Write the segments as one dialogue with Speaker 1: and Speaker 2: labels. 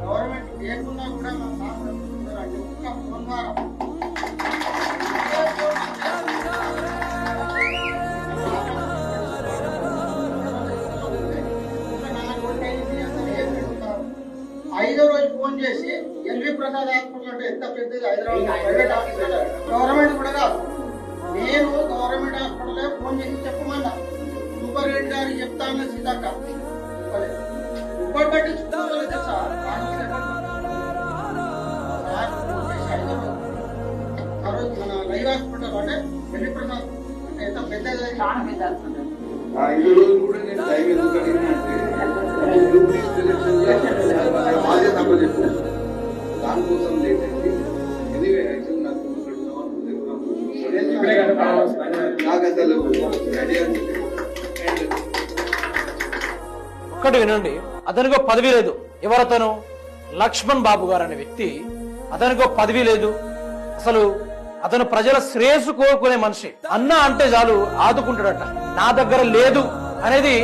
Speaker 1: Government లేకున్నా కూడా మా సాంప్రదాయం ఒక్క ఫోన్ ద్వారా ఐదో రోజు ఫోన్ చేసి ఎల్వి ప్రసాద్ హాస్పిటల్ అంటే ఎంత పెద్దది హైదరాబాద్ ప్రైవేట్ హాస్పిటల్ గవర్నమెంట్ కూడా కాదు. నేను గవర్నమెంట్ హాస్పిటల్ ఫోన్ చేసి చెప్పమన్నా సూపరింటెండెంట్ గారికి చెప్తాను సీతక్క ఇప్పుడు పట్టించుకోలేదు సార్. ఆ రోజు మన లైవ్ హాస్పిటల్ అంటే ఎల్వి ప్రసాద్ అంటే ఎంత పెద్దది చాలా పెద్ద హాస్పిటల్.
Speaker 2: 5 రోజులు కూడా నేను టైం ఎందుకు అడిగినంటే దానికోసం లేట్ అయింది. ఎనివే యాక్చువల్ నాకు అసలు
Speaker 3: ఒక్కటి వినండి, అతనికో పదవి లేదు. ఎవరతను? లక్ష్మణ్ బాబు గారు అనే వ్యక్తి. అతనికో పదవి లేదు. అసలు అతను ప్రజల శ్రేయస్సు కోరుకునే మనిషి. అన్న అంటే చాలు ఆదుకుంటాడట. నా దగ్గర లేదు అనేది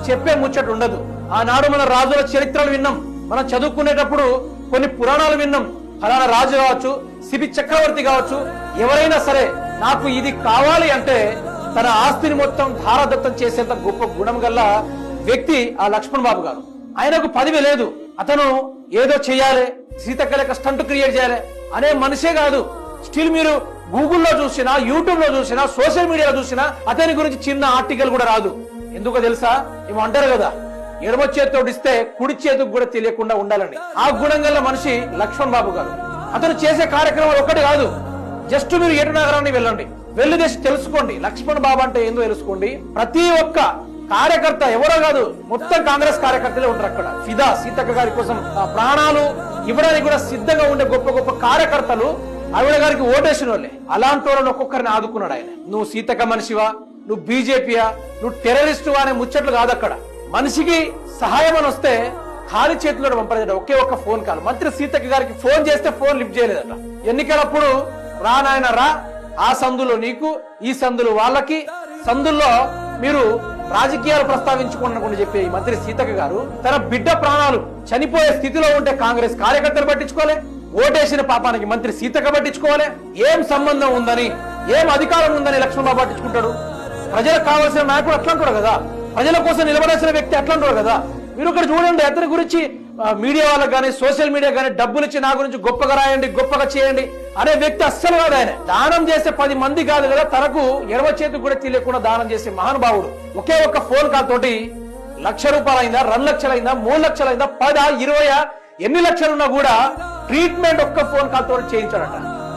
Speaker 3: చెప్పే ముచ్చట ఉండదు. ఆనాడు మన రాజుల చరిత్రలు విన్నాం, మనం చదువుకునేటప్పుడు కొన్ని పురాణాలు విన్నాం. ఫలానా రాజు కావచ్చు, సిబి చక్రవర్తి కావచ్చు, ఎవరైనా సరే నాకు ఇది కావాలి అంటే తన ఆస్తిని మొత్తం ధారాదత్తం చేసేంత గొప్ప గుణం గల వ్యక్తి ఆ లక్ష్మణ్ బాబు గారు. ఆయనకు పదవి లేదు. అతను ఏదో చెయ్యాలి, సీతక్క లెక్క స్టంట్ క్రియేట్ చేయాలి అనే మనిషే కాదు. స్టిల్ మీరు గూగుల్లో చూసినా, యూట్యూబ్ లో చూసినా, సోషల్ మీడియాలో చూసినా అతని గురించి చిన్న ఆర్టికల్ కూడా రాదు. ఎందుకో తెలుసా? ఏమో అంటారు కదా, ఎడమ చేతితో ఇస్తే కుడి చేతికి కూడా తెలియకుండా ఉండాలని. ఆ గుణం గల మనిషి లక్ష్మణ్ బాబు గారు. అతను చేసే కార్యక్రమాలు ఒకటి కాదు. జస్ట్ మీరు ఏటు నగరాన్ని వెళ్ళండి, వెళ్ళి చేసి తెలుసుకోండి. లక్ష్మణ్ బాబు అంటే ఏందో తెలుసుకోండి. ప్రతి ఒక్క కార్యకర్త ఎవరో కాదు, మొత్తం కాంగ్రెస్ కార్యకర్తలే ఉంటారు అక్కడ. ఫిదా సీతక్క గారి కోసం ప్రాణాలు ఇవ్వడానికి కూడా సిద్ధంగా ఉండే గొప్ప గొప్ప కార్యకర్తలు ఆవిడ గారికి ఓటేసిన వాళ్ళే. అలాంటి వాళ్ళని ఒక్కొక్కరిని ఆదుకున్నాడు ఆయన. నువ్వు సీతక్క మనిషివా, నువ్వు బీజేపీయా, నువ్వు టెర్రరిస్టువా అనే ముచ్చట్లు కాదు అక్కడ. మనిషికి సహాయం అని వస్తే ఖాళీ చేతిలో పంపలేదట. ఒకే ఒక్క ఫోన్ కాల్. మంత్రి సీతక్క గారికి ఫోన్ చేస్తే ఫోన్ లిఫ్ట్ చేయలేదట. ఎన్నికలప్పుడు రా నాయన రా, ఆ సందులో నీకు, ఈ సందులో వాళ్ళకి, సందుల్లో మీరు రాజకీయాలు ప్రస్తావించుకోండి చెప్పే ఈ మంత్రి సీతక్క గారు తన బిడ్డ ప్రాణాలు చనిపోయే స్థితిలో ఉంటే కాంగ్రెస్ కార్యకర్తలు పట్టించుకోలే, ఓటేసిన పాపానికి మంత్రి సీతక్క పట్టించుకోవాలి. ఏం సంబంధం ఉందని, ఏం అధికారం ఉందని లక్ష్మణ్ బాబు పట్టించుకుంటాడు? ప్రజలకు కావాల్సిన నాయకుడు అట్లా అంటాడు కదా, ప్రజల కోసం నిలబడాల్సిన వ్యక్తి అట్లా అంటాడు కదా. మీరు ఇక్కడ చూడండి, అతని గురించి మీడియా వాళ్ళకి కానీ, సోషల్ మీడియా కానీ డబ్బులు ఇచ్చి నా గురించి గొప్పగా రాయండి, గొప్పగా చేయండి అనే వ్యక్తి అస్సలు కాదు ఆయన. దానం చేసే 10 మంది కాదు కదా, తనకు ఎడమ చేతికి కూడా తెలియకుండా దానం చేసే మహానుభావుడు. ఒకే ఒక్క ఫోన్ కాల్ తోటి ₹1,00,000 అయిందా, 2 లక్షలు అయిందా, 3 లక్షలు అయిందా, 10, 20 ఎన్ని లక్షలున్నా కూడా ట్రీట్మెంట్ ఒక్క ఫోన్ కాల్ తోటి చేయించాడట.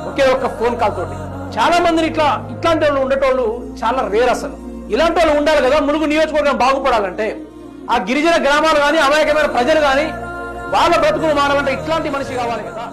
Speaker 3: ఒకే ఒక్క ఫోన్ కాల్ తోటి. చాలా మందిని ఇట్లాంటి వాళ్ళు ఉండేటోళ్ళు చాలా రేర్. అసలు ఇలాంటి వాళ్ళు ఉండాలి కదా. ములుగు నియోజకవర్గం బాగుపడాలంటే ఆ గిరిజన గ్రామాలు కానీ, అమాయకమైన ప్రజలు కానీ వాళ్ళ బ్రతుకులు మారాలంటే ఇట్లాంటి మనిషి కావాలి కదా.